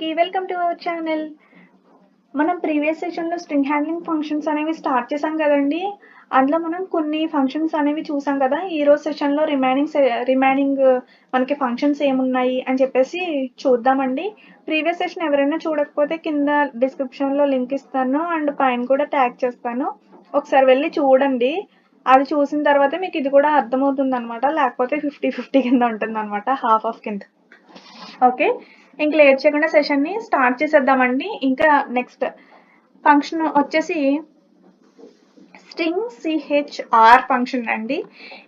అందరికీ welcome to our channel. మనం previous సెషన్‌లో స్ట్రింగ్ హ్యాండ్లింగ్ ఫంక్షన్స్ అనేవి స్టార్ట్ చేసాం కదండీ! అందులో మనం కొన్ని ఫంక్షన్స్ అనేవి చూసాం కదా! ఈరోజు సెషన్‌లో రిమైనింగ్ మనకి ఫంక్షన్స్ ఏమున్నాయి అని చెప్పేసి చూద్దామండి. ప్రీవియస్ సెషన్ ఎవరైనా చూడకపోతే కింద డిస్క్రిప్షన్‌లో లింక్ ఇస్తాను అండ్ పైన కూడా ట్యాగ్ చేస్తాను. ఒకసారి వెళ్లి చూడండి. అది చూసిన తర్వాత మీకు ఇది కూడా అర్థమవుతుందనమాట. లేకపోతే 50 కింద ఉంటుందనమాట. హాఫ్ ఆఫ్ కింద. ఓకే. ఇంక లేట్ చేయకుండా సెషన్‌ని స్టార్ట్ చేసేద్దామండి. ఇంకా నెక్స్ట్ ఫంక్షన్ వచ్చేసి స్ట్రింగ్ సిహెచ్ఆర్ ఫంక్షన్ అండి.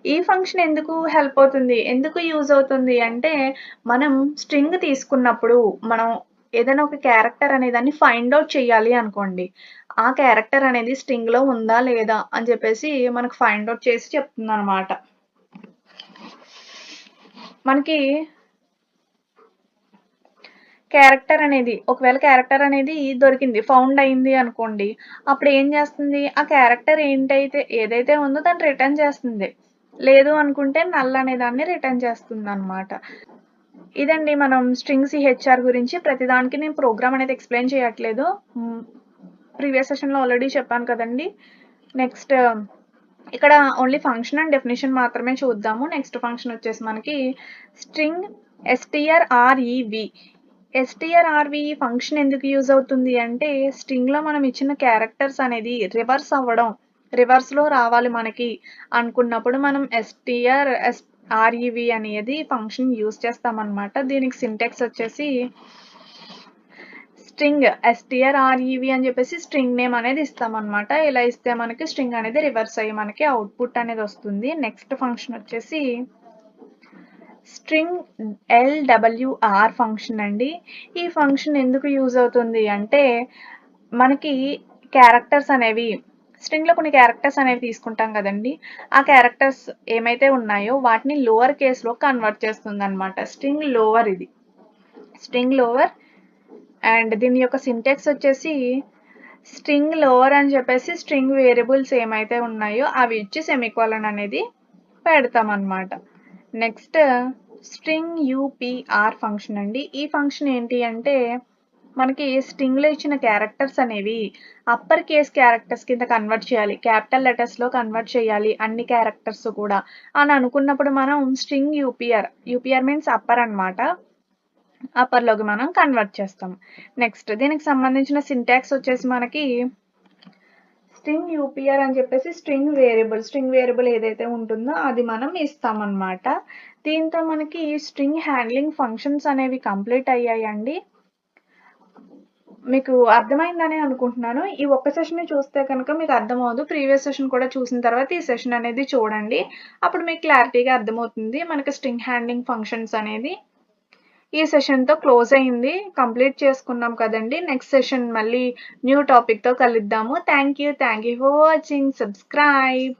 ఈ ఫంక్షన్ ఎందుకు హెల్ప్ అవుతుంది, ఎందుకు యూజ్ అవుతుంది అంటే, మనం స్ట్రింగ్ తీసుకున్నప్పుడు మనం ఏదైనా ఒక క్యారెక్టర్ అనే దాన్ని ఫైండ్ అవుట్ చేయాలి అనుకోండి. ఆ క్యారెక్టర్ అనేది స్ట్రింగ్‌లో ఉందా లేదా అని చెప్పేసి మనకు ఫైండ్ అవుట్ చేసి చెప్తుందనమాట. మనకి క్యారెక్టర్ అనేది ఒకవేళ క్యారెక్టర్ అనేది దొరికింది, ఫౌండ్ అయింది అనుకోండి. అప్పుడు ఏం చేస్తుంది, ఆ క్యారెక్టర్ ఏదైతే ఉందో దాన్ని రిటర్న్ చేస్తుంది. లేదు అనుకుంటే నల్ అనే దాన్ని రిటర్న్ చేస్తుందనమాట. ఇదండి మనం స్ట్రింగ్ సిహెచ్ఆర్ గురించి. ప్రతిదానికి నేను ప్రోగ్రామ్ అనేది ఎక్స్‌ప్లెయిన్ చేయట్లేదు. ప్రీవియస్ సెషన్‌లో ఆల్రెడీ చెప్పాను కదండీ! నెక్స్ట్ ఇక్కడ ఓన్లీ ఫంక్షన్ అండ్ డెఫినిషన్ మాత్రమే చూద్దాము. నెక్స్ట్ ఫంక్షన్ వచ్చేసి మనకి స్ట్రింగ్ strrev. strrev ఫంక్షన్ ఎందుకు యూజ్ అవుతుంది అంటే, స్ట్రింగ్‌లో మనం ఇచ్చిన క్యారెక్టర్స్ అనేది రివర్స్‌లో రావాలి మనకి అనుకున్నప్పుడు మనం strrev అనేది ఫంక్షన్ యూజ్ చేస్తామన్నమాట. దీనికి సింటాక్స్ వచ్చేసి స్ట్రింగ్ strrev అని చెప్పేసి స్ట్రింగ్ నేమ్ అనేది ఇస్తామన్నమాట. ఇలా ఇస్తే మనకి స్ట్రింగ్ అనేది రివర్స్ అయ్యి మనకి అవుట్పుట్ అనేది వస్తుంది. నెక్స్ట్ ఫంక్షన్ వచ్చేసి స్ట్రింగ్ lwr ఫంక్షన్ అండి. ఈ ఫంక్షన్ ఎందుకు యూజ్ అవుతుంది అంటే, మనకి క్యారెక్టర్స్ అనేవి స్ట్రింగ్‌లో కొన్ని క్యారెక్టర్స్ అనేవి తీసుకుంటాం కదండీ! ఆ క్యారెక్టర్స్ ఏమైతే ఉన్నాయో వాటిని లోవర్ కేస్‌లో కన్వర్ట్ చేస్తుందన్నమాట. స్ట్రింగ్ లోవర్ ఇది. స్ట్రింగ్ లోవర్ అండ్ దీని యొక్క సింటాక్స్ వచ్చేసి స్ట్రింగ్ లోవర్ అని చెప్పేసి స్ట్రింగ్ వేరియబుల్స్ ఏమైతే ఉన్నాయో అవి ఇచ్చి సెమికోలన్ అనేది పెడతామన్నమాట. నెక్స్ట్ స్ట్రింగ్ యూపీఆర్ ఫంక్షన్ అండి. ఈ ఫంక్షన్ ఏంటి అంటే, మనకి స్ట్రింగ్‌లో ఇచ్చిన క్యారెక్టర్స్ అనేవి అప్పర్ కేస్ క్యారెక్టర్స్ కింద కన్వర్ట్ చేయాలి. క్యాపిటల్ లెటర్స్‌లో కన్వర్ట్ చేయాలి అన్ని క్యారెక్టర్స్ కూడా అని అనుకున్నప్పుడు మనం స్ట్రింగ్ యూపీఆర్ మీన్స్ అప్పర్ అనమాట. అప్పర్‌లోకి మనం కన్వర్ట్ చేస్తాం. నెక్స్ట్ దీనికి సంబంధించిన సింటాక్స్ వచ్చేసి మనకి స్ట్రింగ్ యూపీఆర్ అని చెప్పేసి స్ట్రింగ్ వేరియబుల్ ఏదైతే ఉంటుందో అది మనం ఇస్తామన్నమాట. దీంతో మనకి స్ట్రింగ్ హ్యాండ్లింగ్ ఫంక్షన్స్ అనేవి కంప్లీట్ అయ్యాయండి. మీకు అర్థమైందని అనుకుంటున్నాను. ఈ ఒక్క సెషన్‌ని చూస్తే కనుక మీకు అర్థమవ్వదు. ప్రీవియస్ సెషన్ కూడా చూసిన తర్వాత ఈ సెషన్ అనేది చూడండి. అప్పుడు మీకు క్లారిటీగా అర్థమవుతుంది. మనకి స్ట్రింగ్ హ్యాండ్లింగ్ ఫంక్షన్స్ అనేది ఈ సెషన్‌తో క్లోజ్ అయింది. కంప్లీట్ చేసుకున్నాం కదండీ! నెక్స్ట్ సెషన్ మళ్ళీ న్యూ టాపిక్‌తో కలుద్దాము. Thank you for watching. Subscribe.